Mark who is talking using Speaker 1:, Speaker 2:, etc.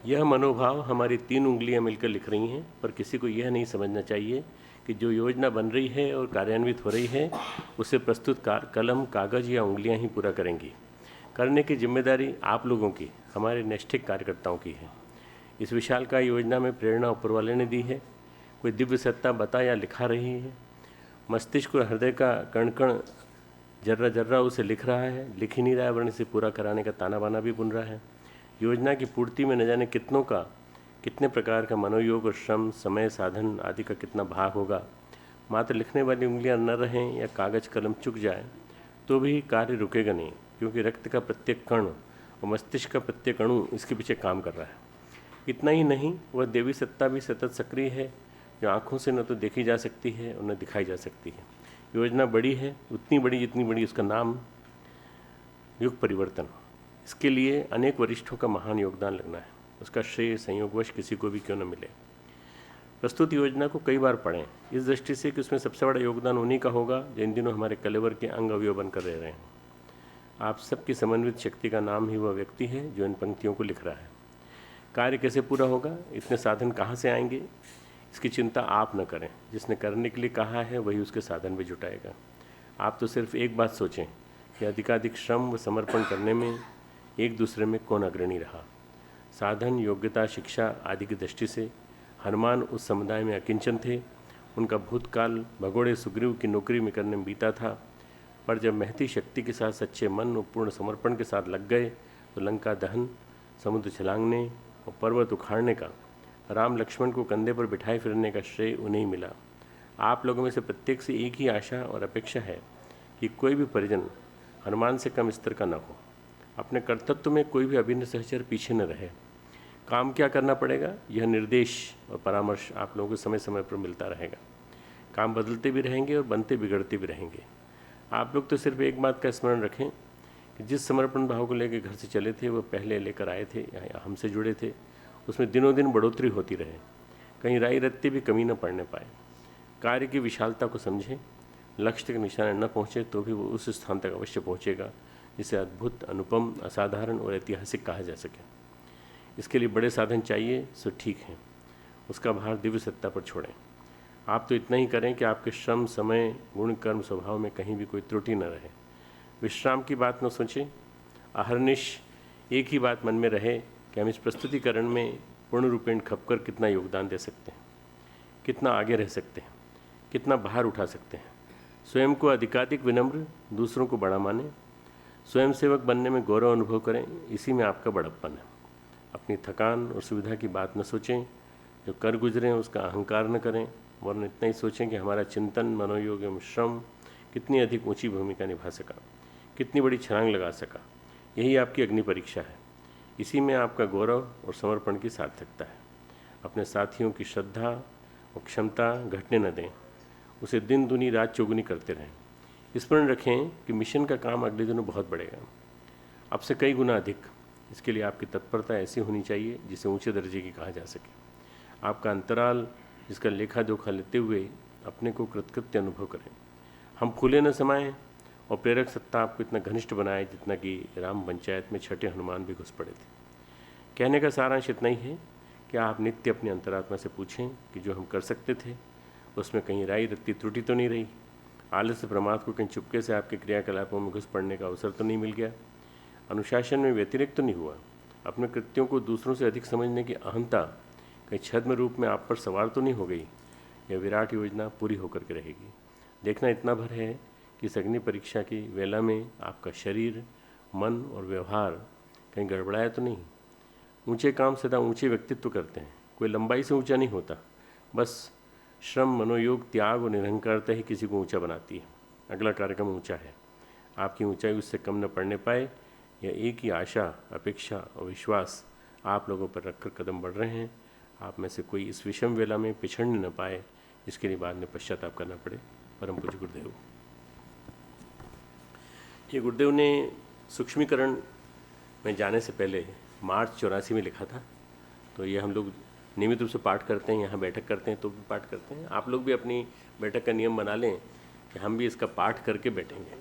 Speaker 1: यह मनोभाव हमारी 3 उँगलियां मिलकर लिख रही हैं, पर किसी को यह नहीं समझना चाहिए कि जो योजना बन रही है और कार्यान्वित हो रही है उसे प्रस्तुतकार कलम, कागज़ या उँगलियां ही पूरा करेंगी। करने की जिम्मेदारी आप लोगों की, हमारे निष्ठिक कार्यकर्ताओं की है। इस विशालकाय योजना में प्रेरणा ऊपर वाले ने दी है। कोई दिव्य सत्ता बता या लिखा रही है। मस्तिष्क और हृदय का कण कण जर्रा जर्रा उसे लिख रहा है, लिख ही नहीं रहा है वरन इसे पूरा कराने का ताना बाना भी बुन रहा है। योजना की पूर्ति में न जाने कितने प्रकार का मनोयोग और श्रम, समय, साधन आदि का कितना भाग होगा। मात्र लिखने वाली उंगलियां न रहें या कागज कलम चुक जाए तो भी कार्य रुकेगा नहीं, क्योंकि रक्त का प्रत्येक कण और मस्तिष्क का प्रत्येक अणु इसके पीछे काम कर रहा है। इतना ही नहीं, वह देवी सत्ता भी सतत सक्रिय है, जो आँखों से न तो देखी जा सकती है और न दिखाई जा सकती है। योजना बड़ी है, उतनी बड़ी जितनी बड़ी उसका नाम, युग परिवर्तन। इसके लिए अनेक वरिष्ठों का महान योगदान लगना है। उसका श्रेय संयोगवश किसी को भी क्यों न मिले। प्रस्तुत योजना को कई बार पढ़ें, इस दृष्टि से कि उसमें सबसे बड़ा योगदान उन्हीं का होगा जो इन दिनों हमारे कलेवर के अंग अवयव बनकर रह रहे हैं। आप सबकी समन्वित शक्ति का नाम ही वह व्यक्ति है जो इन पंक्तियों को लिख रहा है। कार्य कैसे पूरा होगा, इतने साधन कहाँ से आएंगे, इसकी चिंता आप न करें। जिसने करने के लिए कहा है वही उसके साधन भी जुटाएगा। आप तो सिर्फ एक बात सोचें कि अधिकाधिक श्रम व समर्पण करने में एक दूसरे में कौन अग्रणी रहा। साधन, योग्यता, शिक्षा आदि की दृष्टि से हनुमान उस समुदाय में अकिंचन थे। उनका भूतकाल भगोड़े सुग्रीव की नौकरी में करने में बीता था, पर जब महती शक्ति के साथ सच्चे मन और पूर्ण समर्पण के साथ लग गए तो लंका दहन, समुद्र छलांगने और पर्वत उखाड़ने का, राम लक्ष्मण को कंधे पर बिठाए फिरने का श्रेय उन्हें ही मिला। आप लोगों में से प्रत्येक से एक ही आशा और अपेक्षा है कि कोई भी परिजन हनुमान से कम स्तर का न हो। अपने कर्तव्य में कोई भी अभिन्न सहचर पीछे न रहे। काम क्या करना पड़ेगा, यह निर्देश और परामर्श आप लोगों को समय समय पर मिलता रहेगा। काम बदलते भी रहेंगे और बनते बिगड़ते भी रहेंगे। आप लोग तो सिर्फ एक बात का स्मरण रखें कि जिस समर्पण भाव को लेकर घर से चले थे, वह पहले लेकर आए थे या हमसे जुड़े थे, उसमें दिनों दिन बढ़ोतरी होती रहे। कहीं राई रत्ती भी कमी न पड़ने पाए। कार्य की विशालता को समझें। लक्ष्य तक निशाने न पहुँचे तो भी वो उस स्थान तक अवश्य पहुँचेगा जिसे अद्भुत, अनुपम, असाधारण और ऐतिहासिक कहा जा सके। इसके लिए बड़े साधन चाहिए सो ठीक है, उसका भार दिव्य सत्ता पर छोड़ें। आप तो इतना ही करें कि आपके श्रम, समय, गुण, कर्म, स्वभाव में कहीं भी कोई त्रुटि न रहे। विश्राम की बात न सोचें। अहर्निश एक ही बात मन में रहे कि हम इस प्रस्तुतिकरण में पूर्ण रूपेण खपकर कितना योगदान दे सकते हैं, कितना आगे रह सकते हैं, कितना भार उठा सकते हैं। स्वयं को अधिकाधिक विनम्र, दूसरों को बड़ा माने। स्वयं सेवक बनने में गौरव अनुभव करें, इसी में आपका बड़प्पन है। अपनी थकान और सुविधा की बात न सोचें। जो कर गुजरें उसका अहंकार न करें, वरन इतना ही सोचें कि हमारा चिंतन, मनोयोग एवं श्रम कितनी अधिक ऊंची भूमिका निभा सका, कितनी बड़ी छलांग लगा सका। यही आपकी अग्नि परीक्षा है। इसी में आपका गौरव और समर्पण की सार्थकता है। अपने साथियों की श्रद्धा और क्षमता घटने न दें, उसे दिन दुनी रात चौगुनी करते रहें। स्मरण रखें कि मिशन का काम अगले दिनों बहुत बढ़ेगा, अब से कई गुना अधिक। इसके लिए आपकी तत्परता ऐसी होनी चाहिए जिसे ऊंचे दर्जे की कहा जा सके। आपका अंतराल, जिसका लेखा जोखा लेते हुए अपने को कृतकृत्य अनुभव करें। हम फूले न समाएं और प्रेरक सत्ता आपको इतना घनिष्ठ बनाए जितना कि राम पंचायत में छठे हनुमान भी घुस पड़े थे। कहने का सारांश इतना ही है कि आप नित्य अपनी अंतरात्मा से पूछें कि जो हम कर सकते थे उसमें कहीं राई रत्ती त्रुटि तो नहीं रही। आलस्य प्रमाद को कहीं चुपके से आपके क्रियाकलापों में घुस पड़ने का अवसर तो नहीं मिल गया। अनुशासन में व्यतिरिक्त तो नहीं हुआ। अपने कृत्यों को दूसरों से अधिक समझने की अहंता कहीं छद्म रूप में आप पर सवार तो नहीं हो गई। यह विराट योजना पूरी होकर के रहेगी। देखना इतना भर है कि इस अग्नि परीक्षा की वेला में आपका शरीर, मन और व्यवहार कहीं गड़बड़ाया तो नहीं। ऊंचे काम सदा ऊंचे व्यक्तित्व करते हैं, कोई लंबाई से ऊंचा नहीं होता। बस श्रम, मनोयोग, त्याग और निरंकारता ही किसी को ऊंचा बनाती है। अगला कार्यक्रम ऊंचा है। आपकी ऊंचाई उससे कम न पड़ने पाए, यह एक ही आशा, अपेक्षा और विश्वास आप लोगों पर रखकर कदम बढ़ रहे हैं। आप में से कोई इस विषम वेला में पिछड़ने न पाए, जिसके लिए बाद में पश्चाताप करना पड़े। परम पूज्य गुरुदेव। ये गुरुदेव ने सूक्ष्मीकरण में जाने से पहले मार्च 84 में लिखा था। तो ये हम लोग नियमित रूप से पाठ करते हैं, यहाँ बैठक करते हैं तो भी पाठ करते हैं। आप लोग भी अपनी बैठक का नियम बना लें कि हम भी इसका पाठ करके बैठेंगे।